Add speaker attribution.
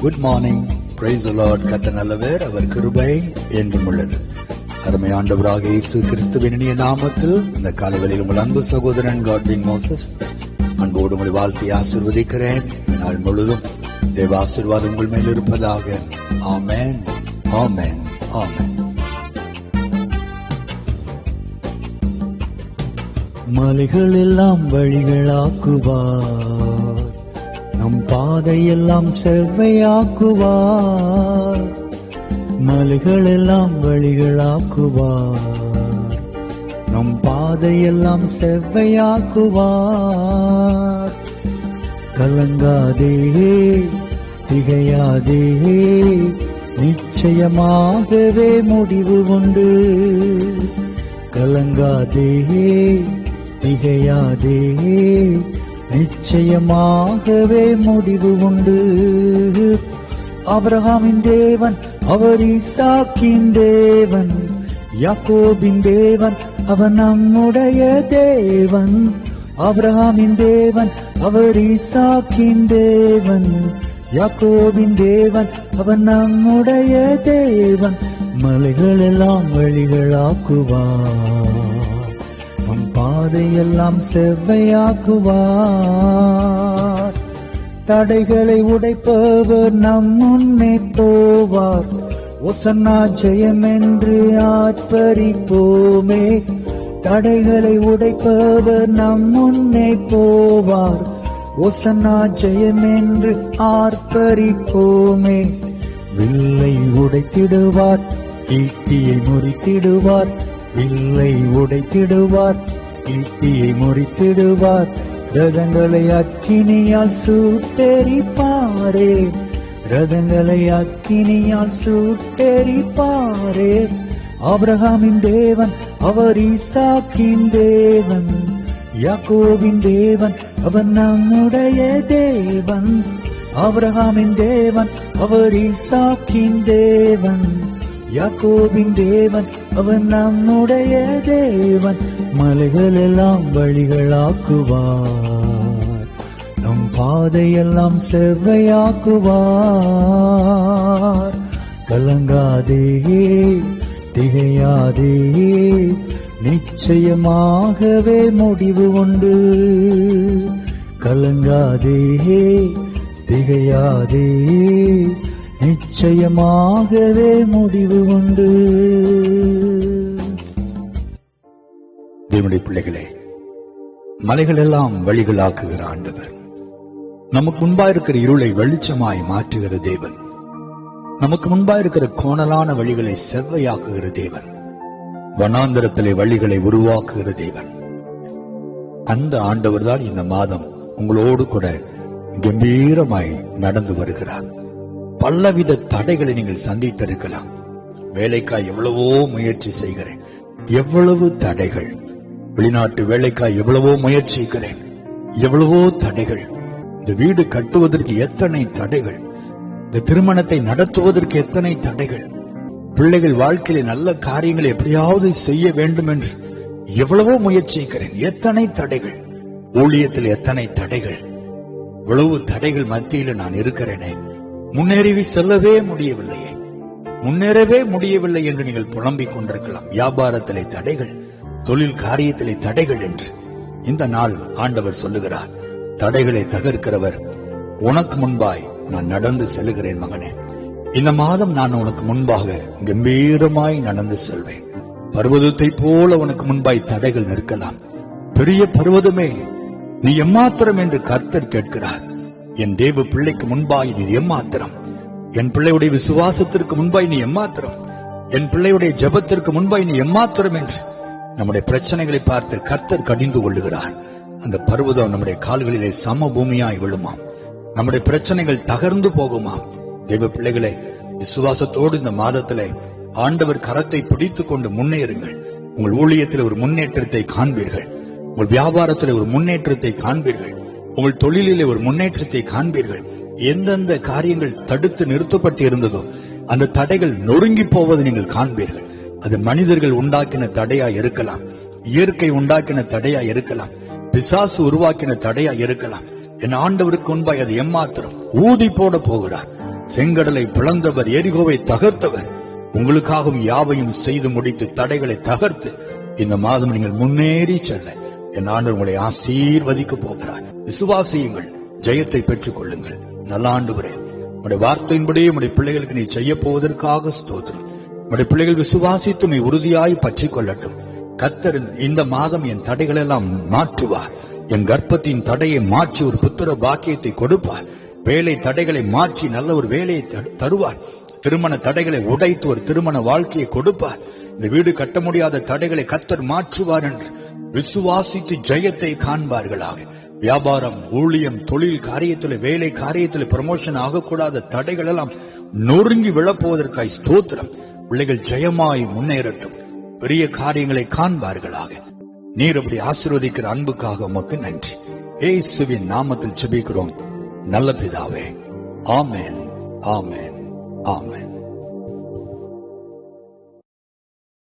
Speaker 1: Good morning. Praise the Lord. கர்த்தர் நல்லவர், அவர் கிருபை என்றும் உள்ளது. அருமை ஆண்டவராக இயேசு கிறிஸ்துவின் இனிய நாமத்தில் இந்த காலை வேளையில் உங்கள் அன்பு சகோதரன் காட்வின் மோசஸ் அன்போடு உங்களை வாழ்த்தி ஆசீர்வதிக்கிறேன். நாள் முழுவதும் தேவ ஆசீர்வாதம் உங்கள் மேல் இருப்பதாக. ஆமென், ஆமென், ஆமென். மலைகள் எல்லாம் வழிகளாக்குவார், நம் பாதையெல்லாம் செவ்வையாக்குவார். மலைகள் எல்லாம் வழிகளாக்குவார், நம் பாதையெல்லாம் செவ்வையாக்குவார். கலங்காதே, திகையாதே, நிச்சயமாகவே முடிவு உண்டு. கலங்காதே, திகையாதே, நிச்சயமாகவே முடிவு உண்டு. ஆபிரகாமின் தேவன் அவர் ஈசாக்கின் தேவன், யாக்கோபின் தேவன் அவர் நம்முடைய தேவன். ஆபிரகாமின் தேவன் அவர் ஈசாக்கின் தேவன், யாக்கோபின் தேவன் அவர் நம்முடைய தேவன். மலைகள் எல்லாம் வழிகளாக்குவார், நம் பாதையெல்லாம் செவ்வையாக்குவார். தடைகளை உடைப்பவர் நம் முன்னே போவார், ஒசன்னா ஜெயம் என்று ஆர்ப்பரிப்போமே. தடைகளை உடைப்பவர் நம் முன்னே போவார், ஒசன்னா ஜெயம் என்று ஆர்ப்பரிப்போமே. வில்லை உடைத்திடுவார், ஈட்டியை முறித்திடுவார். வில்லை உடைத்திடுவார், ஈட்டியை முறித்திடுவார். ரதங்களை அக்கினியால் சுட்டெரிப்பாரே, ரதங்களை அக்கினியால் சுட்டெரிப்பாரே. ஆபிரகாமின் தேவன் அவர் ஈசாக்கின் தேவன், யாக்கோபின் தேவன் அவர் நம்முடைய தேவன். ஆபிரகாமின் தேவன் அவர் ஈசாக்கின் தேவன், யாக்கோபின் தேவன் அவர் நம்முடைய தேவன். மலைகள் எல்லாம் வழிகளாக்குவார், நம் பாதையெல்லாம் செவ்வையாக்குவார். கலங்காதே, திகையாதே, நிச்சயமாகவே முடிவு உண்டு. கலங்காதே, திகையாதே, நிச்சயமாகவே முடிவு உண்டு. தேவனுடைய பிள்ளைகளே, மலைகள் எல்லாம் வழிகளாக்குகிற ஆண்டவர், நமக்கு முன்பா இருக்கிற இருளை வெளிச்சமாய் மாற்றுகிற தேவன், நமக்கு முன்பா இருக்கிற கோணலான வழிகளை செவ்வையாக்குகிற தேவன், வனாந்தரத்திலே வழிகளை உருவாக்குகிற தேவன். அந்த ஆண்டவர் தான் இந்த மாதம் உங்களோடு கூட கம்பீரமாய் நடந்து வருகிறார். பலவித தடைகளை நீங்கள் சந்தித்திருக்கலாம். வேலைக்காய் எவ்வளவோ முயற்சி செய்கிறேன், எவ்வளவு தடைகள். வெளிநாட்டு வேலைக்காய் எவ்வளவோ முயற்சிக்கிறேன், எவ்வளவோ தடைகள். இந்த வீடு கட்டுவதற்கு எத்தனை தடைகள், இந்த திருமணத்தை நடத்துவதற்கு எத்தனை தடைகள், பிள்ளைகள் வாழ்க்கையில நல்ல காரியங்களை எப்படியாவது செய்ய வேண்டும் என்று எவ்வளவோ முயற்சிக்கிறேன், எத்தனை தடைகள். ஊழியத்தில் எத்தனை தடைகள். இவ்வளவு தடைகள் மத்தியில் நான் இருக்கிறேனே, முன்னேறி செல்லவே முடியவில்லையே, முன்னேறவே முடியவில்லை என்று நீங்கள் புலம்பிக் கொண்டிருக்கலாம். வியாபாரத்திலே தடைகள், தொழில் காரியத்திலே தடைகள் என்று. இந்த நாள் ஆண்டவர் சொல்லுகிறார், தடைகளை தகர்க்கிறவர், உனக்கு முன்பாய் நான் நடந்து செல்லுகிறேன் மகனே. இந்த மாதம் நான் உனக்கு முன்பாக கம்பீரமாய் நடந்து செல்வேன். பர்வதத்தை போல உனக்கு முன்பாய் தடைகள் நிற்கலாம். பெரிய பர்வதமே, நீ எம்மாத்திரம் என்று கர்த்தர் கேட்கிறார். என் தேவ பிள்ளைக்கு முன்பாய் நீ எம்மாத்திரம், என் பிள்ளையுடைய விசுவாசத்திற்கு முன்பாய் நீ எம்மாத்திரம், என் பிள்ளையுடைய ஜெபத்திற்கு முன்பாய் நீ எம்மாத்திரம் என்று நம்முடைய பிரச்சனைகளை பார்த்து கர்த்தர் கடிந்து கொள்ளுகிறார். அந்த பர்வதம் நம்முடைய கால்களிலே சம பூமியாய் விழுமாம், நம்முடைய பிரச்சனைகள் தகர்ந்து போகுமாம். தேவ பிள்ளைகளே, விசுவாசத்தோடு இந்த மாதத்திலே ஆண்டவர் கரத்தை பிடித்துக் கொண்டு முன்னேறுங்கள். உங்கள் ஊழியத்தில் ஒரு முன்னேற்றத்தை காண்பீர்கள், உங்கள் வியாபாரத்தில் ஒரு முன்னேற்றத்தை காண்பீர்கள், உங்கள் தொழிலிலே ஒரு முன்னேற்றத்தை காண்பீர்கள். எந்தெந்த காரியங்கள் தடுத்து நிறுத்தப்பட்டு இருந்ததோ அந்த தடைகள் நொறுங்கி போவதை நீங்கள் காண்பீர்கள். அது மனிதர்கள் உண்டாக்கின தடையா இருக்கலாம், இயற்கை உண்டாக்கின தடையா இருக்கலாம், பிசாசு உருவாக்கின தடையா இருக்கலாம். என் ஆண்டவருக்கு முன்பாய் அது எம்மாத்திரம் ஊதி போட போகிறார். செங்கடலை பிளந்தவர், எரிகோவை தகர்த்தவர், உங்களுக்காகவும் யாவையும் செய்து முடித்து தடைகளை தகர்த்து இந்த மாதம் நீங்கள் முன்னேறி செல்ல என் ஆண்டவர் உங்களை ஆசீர்வதிக்க போகிறார். விசுவாசியுங்கள், ஜெயத்தை பெற்றுக் கொள்ளுங்கள். நல்ல ஆண்டவரே, உடைய வார்த்தையின்படி உடைய பிள்ளைகளுக்கு நீ செய்ய போவதற்காக ஸ்தோத்திரம். உடைய பிள்ளைகள் விசுவாசித்து உறுதியாய் பற்றி கொள்ளட்டும். கர்த்தர் இந்த மாதம் என் தடைகள் எல்லாம் மாற்றுவார். என் கர்ப்பத்தின் தடையை மாற்றி ஒரு புத்திர பாக்கியத்தை கொடுப்பார். வேலை தடைகளை மாற்றி நல்ல ஒரு வேலையை தருவார். திருமண தடைகளை உடைத்து ஒரு திருமண வாழ்க்கையை கொடுப்பார். இந்த வீடு கட்ட முடியாத தடைகளை கர்த்தர் மாற்றுவார் என்று விசுவாசித்து ஜெயத்தை காண்பார்களாக. வியாபாரம், ஊழியம், தொழில் காரியத்தில், வேலை காரியத்தில் ப்ரமோஷன் ஆகக்கூடாத தடைகள் எல்லாம் நொறுங்கி விழப்போவதற்காய் ஸ்தோத்திரம். பிள்ளைகள் ஜெயமாய் முன்னேறட்டும், பெரிய காரியங்களை காண்பார்களாக. நீர் அப்படி ஆசீர்வதிக்கிற அன்புக்காக உமக்கு நன்றி. இயேசுவின் நாமத்தில் ஜெபிக்கிறோம் நல்ல பிதாவே. ஆமென், ஆமென், ஆமென்.